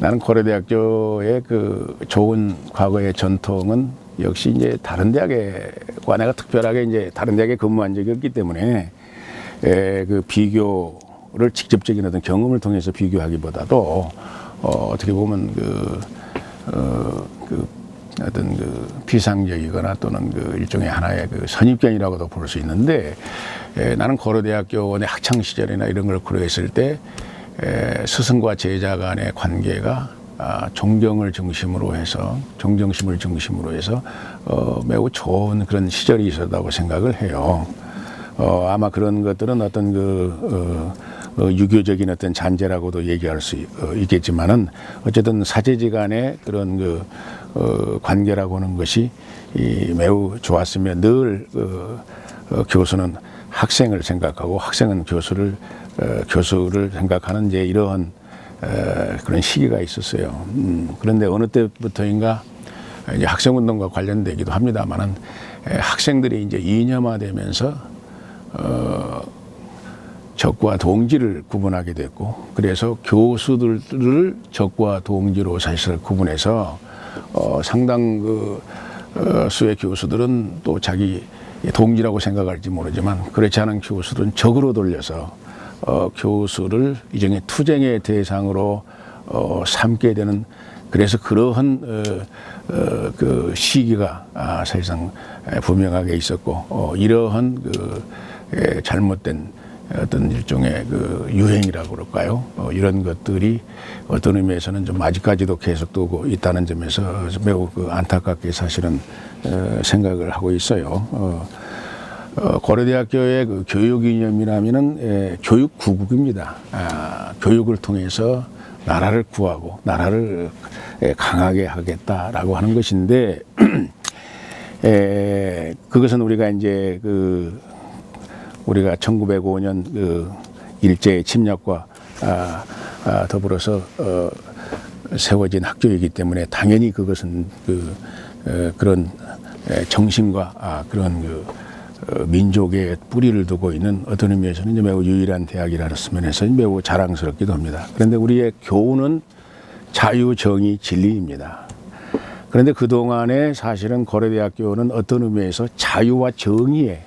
나는 고려대학교의 그 좋은 과거의 전통은 역시 이제 다른 대학과 내가 특별하게 이제 다른 대학에 근무한 적이 없기 때문에 그 비교를 직접적인 어떤 경험을 통해서 비교하기보다도 어떻게 보면 어떤 그 비상적이거나 또는 그 일종의 하나의 그 선입견이라고도 볼 수 있는데 나는 고려대학교 내 학창 시절이나 이런 걸 고려했을 때 스승과 제자 간의 관계가 존경을 중심으로 해서 존경심을 중심으로 해서 매우 좋은 그런 시절이 있었다고 생각을 해요. 아마 그런 것들은 어떤 유교적인 어떤 잔재라고도 얘기할 수 있겠지만은 어쨌든 사제지간의 그런 관계라고 하는 것이 매우 좋았으며 늘 교수는 학생을 생각하고 학생은 교수를 생각하는 이제 이러한 그런 시기가 있었어요. 그런데 어느 때부터인가 이제 학생운동과 관련되기도 합니다만은 학생들이 이제 이념화되면서 적과 동지를 구분하게 됐고, 그래서 교수들을 적과 동지로 사실 구분해서 상당 수의 교수들은 또 자기 동지라고 생각할지 모르지만 그렇지 않은 교수들은 적으로 돌려서 교수를 일종의 투쟁의 대상으로 삼게 되는, 그래서 그러한 그 시기가 사실상 분명하게 있었고 이러한 잘못된 어떤 일종의 유행이라고 그럴까요? 이런 것들이 어떤 의미에서는 좀 아직까지도 계속되고 있다는 점에서 매우 안타깝게 사실은 생각을 하고 있어요. 고려대학교의 교육 이념이라면은 교육 구국입니다. 교육을 통해서 나라를 구하고 나라를 강하게 하겠다라고 하는 것인데 그것은 우리가 이제 우리가 1905년 일제 침략과 더불어서 세워진 학교이기 때문에 당연히 그것은 그런 정신과 그런 민족의 뿌리를 두고 있는 어떤 의미에서는 매우 유일한 대학이라는 면에서 매우 자랑스럽기도 합니다. 그런데 우리의 교훈은 자유, 정의, 진리입니다. 그런데 그동안에 사실은 고려대학교는 어떤 의미에서 자유와 정의에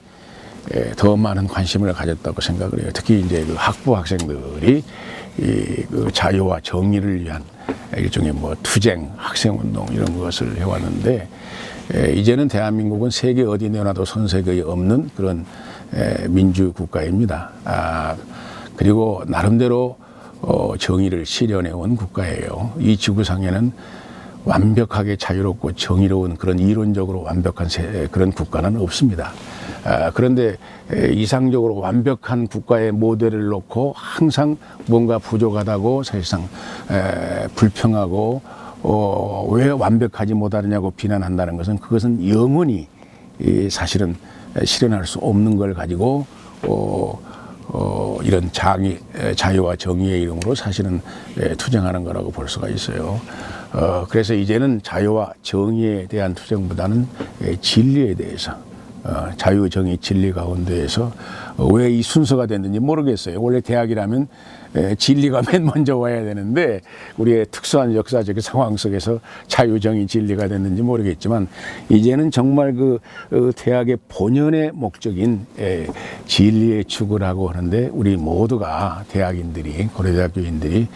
더 많은 관심을 가졌다고 생각을 해요. 특히 이제 학부 학생들이 자유와 정의를 위한 일종의 투쟁, 학생운동 이런 것을 해왔는데 이제는 대한민국은 세계 어디 내놔도 손색이 없는 그런 민주국가입니다. 그리고 나름대로 정의를 실현해 온 국가예요. 이 지구상에는 완벽하게 자유롭고 정의로운 그런 이론적으로 완벽한 그런 국가는 없습니다. 그런데 이상적으로 완벽한 국가의 모델을 놓고 항상 뭔가 부족하다고 사실상 불평하고 왜 완벽하지 못하느냐고 비난한다는 것은 그것은 영원히 사실은 실현할 수 없는 걸 가지고 이런 자유와 정의의 이름으로 사실은 투쟁하는 거라고 볼 수가 있어요. 그래서 이제는 자유와 정의에 대한 투쟁보다는 진리에 대해서 자유, 정의, 진리 가운데에서 왜 이 순서가 됐는지 모르겠어요. 원래 대학이라면 진리가 맨 먼저 와야 되는데 우리의 특수한 역사적 상황 속에서 자유, 정의, 진리가 됐는지 모르겠지만 이제는 정말 대학의 본연의 목적인 진리의 추구를 하고 하는데 우리 모두가 대학인들이, 고려대학교인들이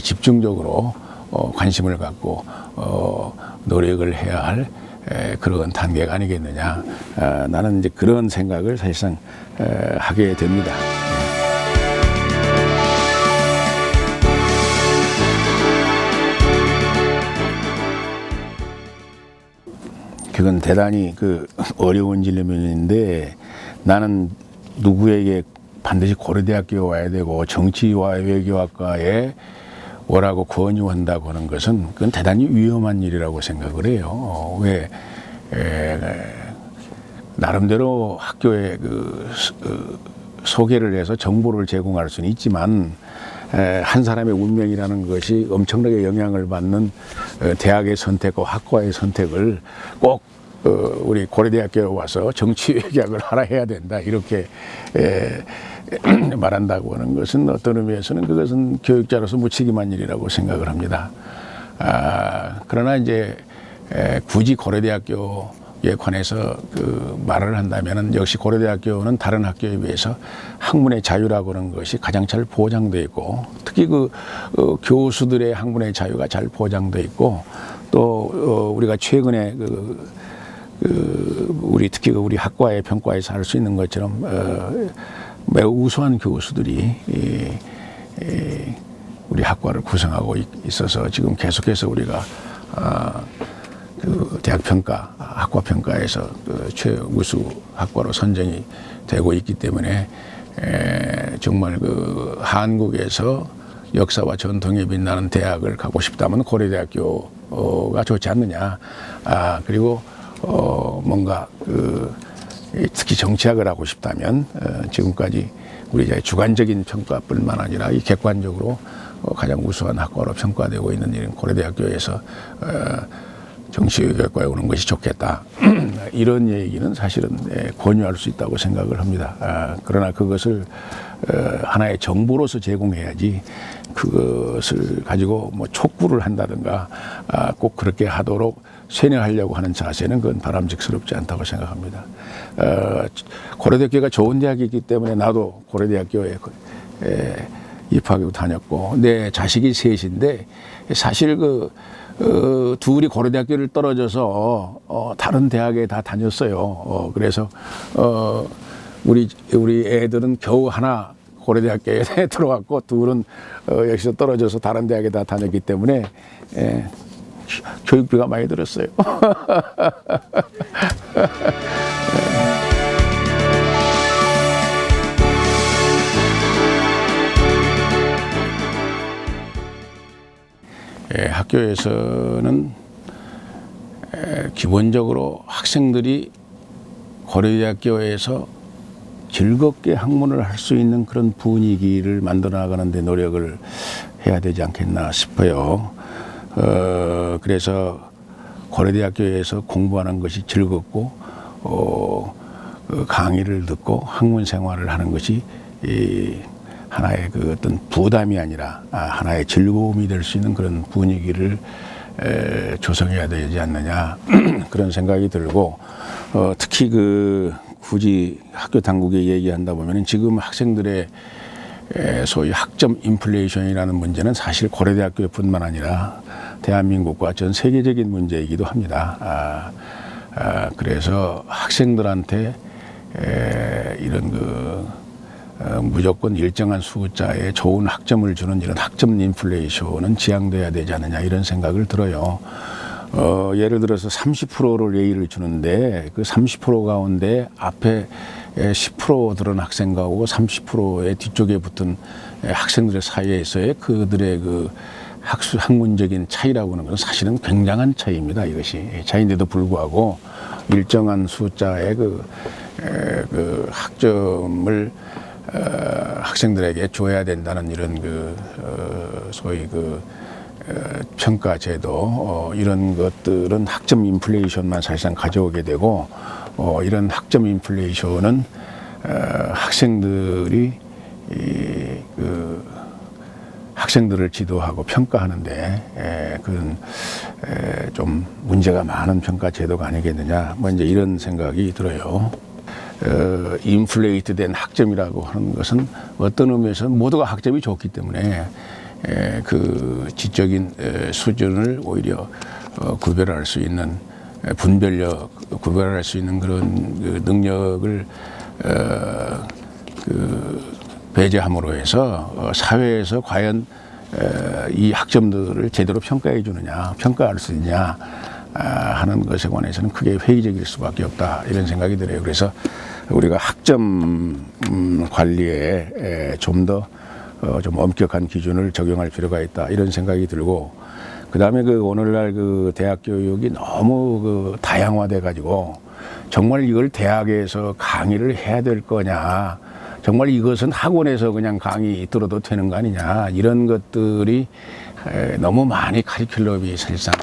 집중적으로 관심을 갖고 노력을 해야 할 그런 단계가 아니겠느냐. 나는 이제 그런 생각을 사실상 하게 됩니다. 그건 대단히 어려운 질문인데 나는 누구에게 반드시 고려대학교에 와야 되고 정치와 외교학과에 오라고 권유한다고 하는 것은 그건 대단히 위험한 일이라고 생각을 해요. 왜 나름대로 학교에 소개를 해서 정보를 제공할 수는 있지만 한 사람의 운명이라는 것이 엄청나게 영향을 받는 대학의 선택과 학과의 선택을 꼭 우리 고려대학교에 와서 정치외교학을 하라 해야 된다 이렇게 말한다고 하는 것은 어떤 의미에서는 그것은 교육자로서 무책임한 일이라고 생각을 합니다. 그러나 이제 굳이 고려대학교에 관해서 그 말을 한다면은 역시 고려대학교는 다른 학교에 비해서 학문의 자유라고 하는 것이 가장 잘 보장되어 있고, 특히 교수들의 학문의 자유가 잘 보장되어 있고, 또 우리가 최근에 특히 우리 학과의 평가에서 할 수 있는 것처럼 매우 우수한 교수들이 우리 학과를 구성하고 있어서 지금 계속해서 우리가 그 대학 평가, 학과 평가에서 최우수 학과로 선정이 되고 있기 때문에 정말 한국에서 역사와 전통이 빛나는 대학을 가고 싶다면 고려대학교가 좋지 않느냐. 그리고 뭔가 특히 정치학을 하고 싶다면 지금까지 우리 주관적인 평가뿐만 아니라 이 객관적으로 가장 우수한 학과로 평가되고 있는 이런 고려대학교에서 정치외교학과에 오는 것이 좋겠다. 이런 얘기는 사실은 권유할 수 있다고 생각을 합니다. 그러나 그것을 하나의 정보로서 제공해야지 그것을 가지고 뭐 촉구를 한다든가 꼭 그렇게 하도록 세뇌하려고 하는 자세는 그건 바람직스럽지 않다고 생각합니다. 고려대학교가 좋은 대학이기 때문에 나도 고려대학교에 입학하고 다녔고, 내 자식이 셋인데 사실 둘이 고려대학교를 떨어져서 다른 대학에 다 다녔어요. 그래서 우리 애들은 겨우 하나 고려대학교에 들어갔고, 둘은 여기서 떨어져서 다른 대학에 다 다녔기 때문에 교육비가 많이 들었어요. 학교에서는 기본적으로 학생들이 고려대학교에서 즐겁게 학문을 할 수 있는 그런 분위기를 만들어 나가는 데 노력을 해야 되지 않겠나 싶어요. 그래서 고려대학교에서 공부하는 것이 즐겁고 강의를 듣고 학문 생활을 하는 것이 하나의 어떤 부담이 아니라 하나의 즐거움이 될 수 있는 그런 분위기를 조성해야 되지 않느냐 그런 생각이 들고, 특히 굳이 학교 당국에 얘기한다 보면은 지금 학생들의 소위 학점 인플레이션이라는 문제는 사실 고려대학교뿐만 아니라 대한민국과 전 세계적인 문제이기도 합니다. 그래서 학생들한테 이런 무조건 일정한 숫자에 좋은 학점을 주는 이런 학점 인플레이션은 지양돼야 되지 않느냐 이런 생각을 들어요. 예를 들어서 30%를 A를 주는데 그 30% 가운데 앞에 10% 들은 학생하고 30%의 뒤쪽에 붙은 학생들의 사이에서의 그들의 학문적인 차이라고 하는 것은 사실은 굉장한 차이입니다. 이것이 차이인데도 불구하고 일정한 숫자의 학점을 학생들에게 줘야 된다는 이런 소위 평가 제도, 이런 것들은 학점 인플레이션만 사실상 가져오게 되고, 이런 학점 인플레이션은 학생들이 학생들을 지도하고 평가하는데 그건 좀 문제가 많은 평가 제도가 아니겠느냐, 뭐 이제 이런 생각이 들어요. 인플레이트 된 학점이라고 하는 것은 어떤 의미에서 모두가 학점이 좋기 때문에 그 지적인 수준을 오히려 구별할 수 있는 구별할 수 있는 그런 능력을 배제함으로 해서 사회에서 과연 이 학점들을 제대로 평가해 주느냐, 평가할 수 있느냐 하는 것에 관해서는 크게 회의적일 수밖에 없다 이런 생각이 들어요. 그래서 우리가 학점 관리에 좀 더 좀 엄격한 기준을 적용할 필요가 있다 이런 생각이 들고, 그다음에 오늘날 대학 교육이 너무 다양화돼 가지고 정말 이걸 대학에서 강의를 해야 될 거냐, 정말 이것은 학원에서 그냥 강의 들어도 되는 거 아니냐, 이런 것들이 너무 많이 커리큘럼이 사실상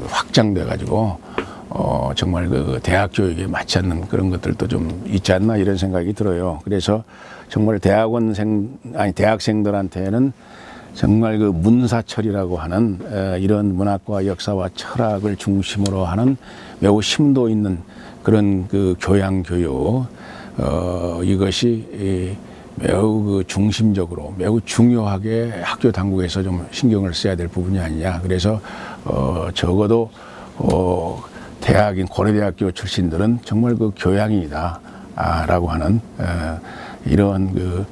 확장돼 가지고 정말 대학 교육에 맞지 않는 그런 것들도 좀 있지 않나 이런 생각이 들어요. 그래서 정말 대학생들한테는 정말 그 문사철이라고 하는 이런 문학과 역사와 철학을 중심으로 하는 매우 심도 있는 그런 그 교양 교육 이것이 매우 그 중심적으로 매우 중요하게 학교 당국에서 좀 신경을 써야 될 부분이 아니냐. 그래서 적어도 대학인 고려대학교 출신들은 정말 그 교양이다 라고 하는 이런 그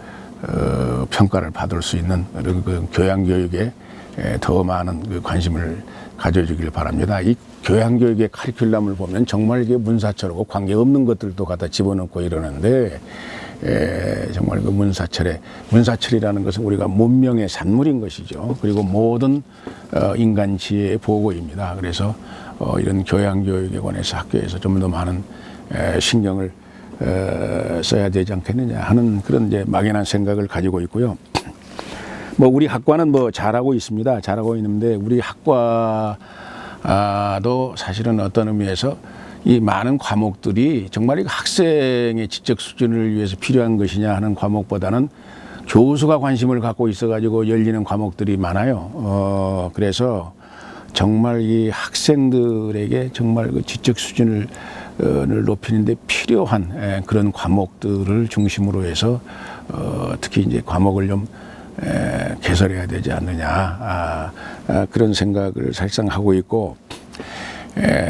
평가를 받을 수 있는 그 교양 교육에 더 많은 그 관심을 가져주길 바랍니다. 이 교양 교육의 카리큘럼을 보면 정말 이게 문사철하고 관계없는 것들도 갖다 집어넣고 이러는데 정말 그 문사철이라는 것은 우리가 문명의 산물인 것이죠. 그리고 모든 인간 지혜의 보고입니다. 그래서 이런 교양 교육에 관해서 학교에서 좀 더 많은 신경을 써야 되지 않겠느냐 하는 그런 이제 막연한 생각을 가지고 있고요. 뭐 우리 학과는 뭐 잘하고 있습니다. 잘하고 있는데 우리 학과도 사실은 어떤 의미에서 이 많은 과목들이 정말 이 학생의 지적 수준을 위해서 필요한 것이냐 하는 과목보다는 교수가 관심을 갖고 있어가지고 열리는 과목들이 많아요. 그래서 정말 이 학생들에게 정말 그 지적 수준을 높이는데 필요한 그런 과목들을 중심으로 해서 특히 이제 과목을 좀 개설해야 되지 않느냐 그런 생각을 사실상 하고 있고.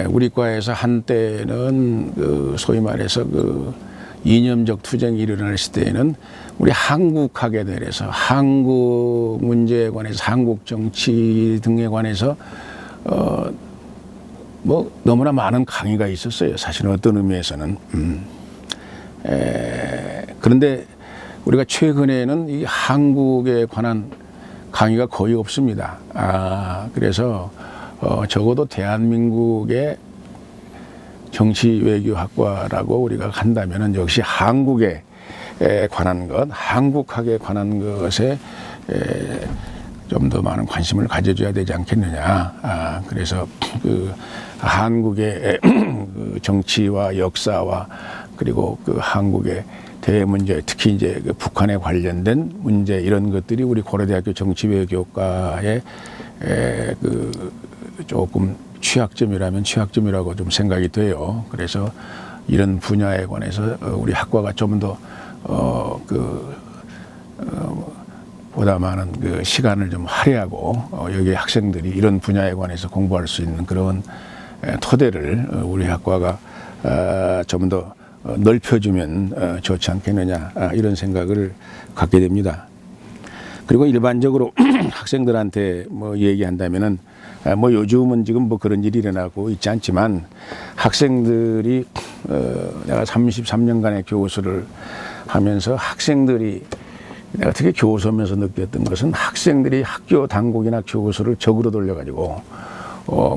우리 과에서 한때는 그 소위 말해서 그 이념적 투쟁이 일어났을 때에는 우리 한국학에 대해서 한국 문제에 관해서 한국 정치 등에 관해서 뭐 너무나 많은 강의가 있었어요. 사실은 어떤 의미에서는 그런데 우리가 최근에는 이 한국에 관한 강의가 거의 없습니다. 그래서 적어도 대한민국의 정치외교학과라고 우리가 한다면은 역시 한국에 관한 것, 한국학에 관한 것에 좀 더 많은 관심을 가져줘야 되지 않겠느냐. 그래서 그 한국의 그 정치와 역사와 그리고 그 한국의 대문제, 특히 이제 그 북한에 관련된 문제 이런 것들이 우리 고려대학교 정치외교과의 그 조금 취약점이라면 취약점이라고 좀 생각이 돼요. 그래서 이런 분야에 관해서 우리 학과가 좀 더 보다 많은 그 시간을 좀 할애하고 여기 학생들이 이런 분야에 관해서 공부할 수 있는 그런 토대를 우리 학과가 좀 더 넓혀주면 좋지 않겠느냐 이런 생각을 갖게 됩니다. 그리고 일반적으로 학생들한테 뭐 얘기한다면은 뭐 요즘은 지금 뭐 그런 일이 일어나고 있지 않지만 학생들이 내가 33년간의 교수를 하면서 학생들이 내가 특히 교수하면서 느꼈던 것은 학생들이 학교 당국이나 교수를 적으로 돌려가지고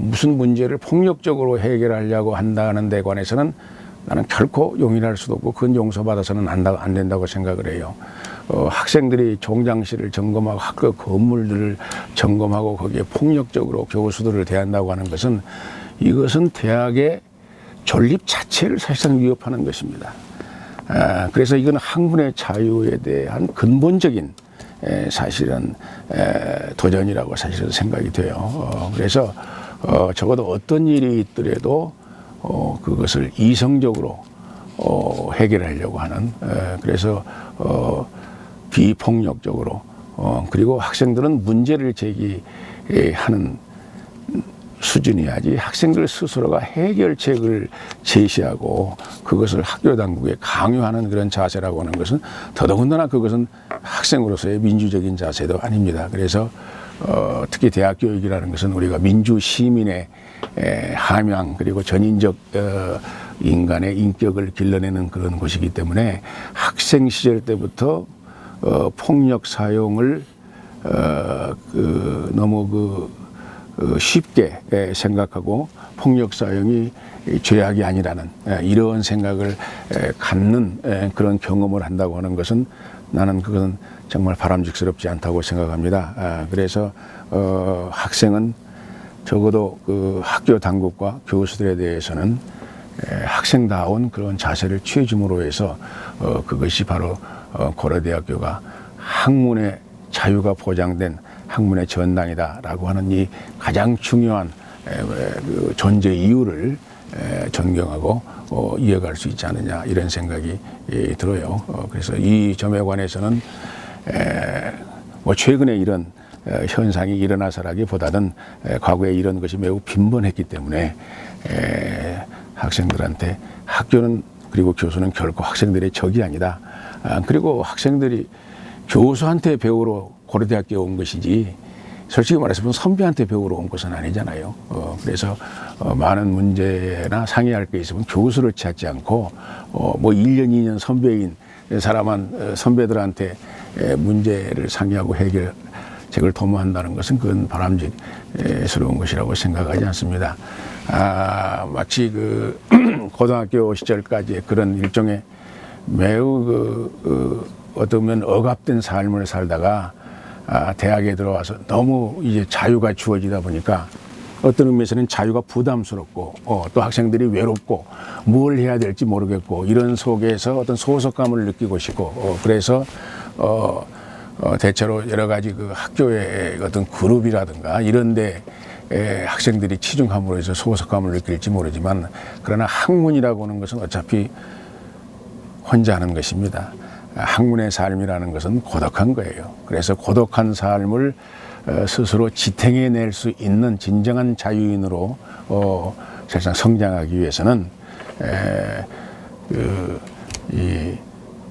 무슨 문제를 폭력적으로 해결하려고 한다는 데 관해서는 나는 결코 용인할 수도 없고 그건 용서받아서는 안 된다고 생각을 해요. 학생들이 종장실을 점검하고 학교 건물들을 점검하고 거기에 폭력적으로 교수들을 대한다고 하는 것은 이것은 대학의 존립 자체를 사실상 위협하는 것입니다. 그래서 이건 학문의 자유에 대한 근본적인 사실은 도전이라고 사실은 생각이 돼요. 그래서 적어도 어떤 일이 있더라도 그것을 이성적으로 해결하려고 하는 그래서 비폭력적으로 그리고 학생들은 문제를 제기하는 수준이야지 학생들 스스로가 해결책을 제시하고 그것을 학교 당국에 강요하는 그런 자세라고 하는 것은 더더군다나 그것은 학생으로서의 민주적인 자세도 아닙니다. 그래서 특히 대학 교육이라는 것은 우리가 민주 시민의 함양 그리고 전인적 인간의 인격을 길러내는 그런 곳이기 때문에 학생 시절 때부터 폭력 사용을 너무 쉽게 생각하고 폭력 사용이 죄악이 아니라는 이런 생각을 갖는 그런 경험을 한다고 하는 것은 나는 그것은 정말 바람직스럽지 않다고 생각합니다. 그래서 학생은 적어도 그 학교 당국과 교수들에 대해서는 학생다운 그런 자세를 취해줌으로 해서 그것이 바로 고려대학교가 학문의 자유가 보장된 학문의 전당이다라고 하는 이 가장 중요한 그 존재 이유를 존경하고 이어갈 수 있지 않느냐 이런 생각이 들어요. 그래서 이 점에 관해서는 뭐 최근에 이런 현상이 일어나서라기보다는 과거에 이런 것이 매우 빈번했기 때문에 학생들한테 학교는 그리고 교수는 결코 학생들의 적이 아니다. 그리고 학생들이 교수한테 배우러 고려대학교에 온 것이지 솔직히 말해서 선배한테 배우러 온 것은 아니잖아요. 그래서 많은 문제나 상의할 게 있으면 교수를 찾지 않고 뭐 1년, 2년 선배인 선배들한테 문제를 상의하고 해결책을 도모한다는 것은 그건 바람직스러운 것이라고 생각하지 않습니다. 마치 그 고등학교 시절까지의 그런 일종의 매우 어쩌면 억압된 삶을 살다가 대학에 들어와서 너무 이제 자유가 주어지다 보니까 어떤 의미에서는 자유가 부담스럽고 또 학생들이 외롭고 뭘 해야 될지 모르겠고 이런 속에서 어떤 소속감을 느끼고 싶고 그래서 대체로 여러 가지 그 학교의 어떤 그룹이라든가 이런데 학생들이 치중함으로 해서 소속감을 느낄지 모르지만 그러나 학문이라고 하는 것은 어차피 혼자 하는 것입니다. 학문의 삶이라는 것은 고독한 거예요. 그래서 고독한 삶을 스스로 지탱해낼 수 있는 진정한 자유인으로 세상 성장하기 위해서는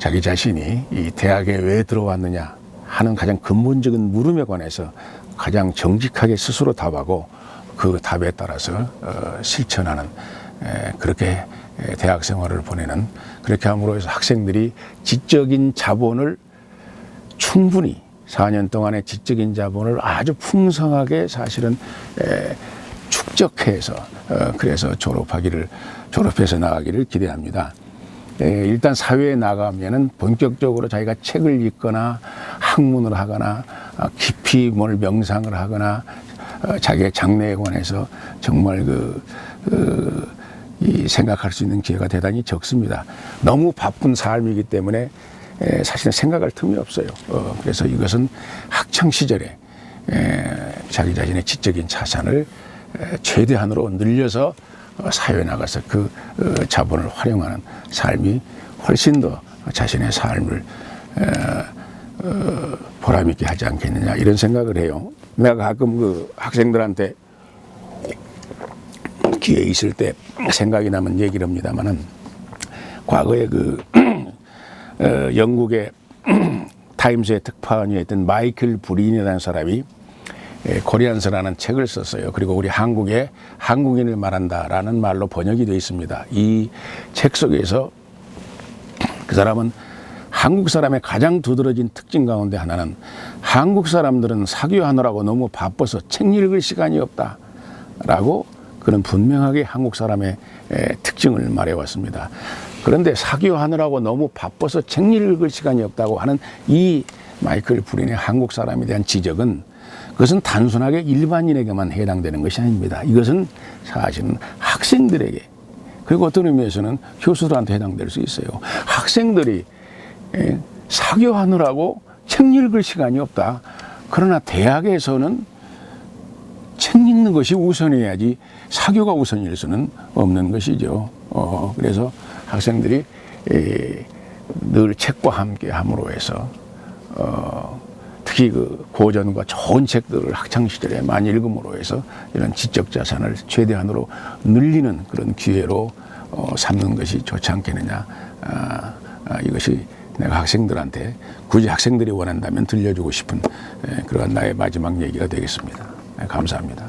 자기 자신이 이 대학에 왜 들어왔느냐 하는 가장 근본적인 물음에 관해서 가장 정직하게 스스로 답하고 그 답에 따라서 실천하는 그렇게 대학 생활을 보내는 그렇게 함으로 해서 학생들이 지적인 자본을 충분히 4년 동안의 지적인 자본을 아주 풍성하게 사실은 축적해서 그래서 졸업해서 나가기를 기대합니다. 일단 사회에 나가면은 본격적으로 자기가 책을 읽거나 학문을 하거나 깊이 뭘 명상을 하거나 자기의 장래에 관해서 정말 생각할 수 있는 기회가 대단히 적습니다. 너무 바쁜 삶이기 때문에 사실은 생각할 틈이 없어요. 그래서 이것은 학창 시절에 자기 자신의 지적인 자산을 최대한으로 늘려서 사회에 나가서 그 자본을 활용하는 삶이 훨씬 더 자신의 삶을 보람있게 하지 않겠느냐 이런 생각을 해요. 내가 가끔 그 학생들한테 기회 있을 때 생각이 나면 얘기를 합니다만은 과거에 영국의 타임스의 특파원이었던 마이클 브린이라는 사람이 코리안스라는 책을 썼어요. 그리고 우리 한국의 한국인을 말한다라는 말로 번역이 되어 있습니다. 이 책 속에서 그 사람은 한국 사람의 가장 두드러진 특징 가운데 하나는 한국 사람들은 사교하느라고 너무 바빠서 책 읽을 시간이 없다라고 그는 분명하게 한국 사람의 특징을 말해왔습니다. 그런데 사교하느라고 너무 바빠서 책 읽을 시간이 없다고 하는 이 마이클 브린의 한국 사람에 대한 지적은 그것은 단순하게 일반인에게만 해당되는 것이 아닙니다. 이것은 사실은 학생들에게 그리고 어떤 의미에서는 교수들한테 해당될 수 있어요. 학생들이 사교하느라고 책 읽을 시간이 없다. 그러나 대학에서는 책 읽는 것이 우선이어야지 사교가 우선일 수는 없는 것이죠. 그래서 학생들이 늘 책과 함께 함으로 해서 특히 그 고전과 좋은 책들을 학창 시절에 많이 읽음으로 해서 이런 지적 자산을 최대한으로 늘리는 그런 기회로 삼는 것이 좋지 않겠느냐. 이것이 내가 학생들한테 굳이 학생들이 원한다면 들려주고 싶은 그러한 나의 마지막 얘기가 되겠습니다. 감사합니다.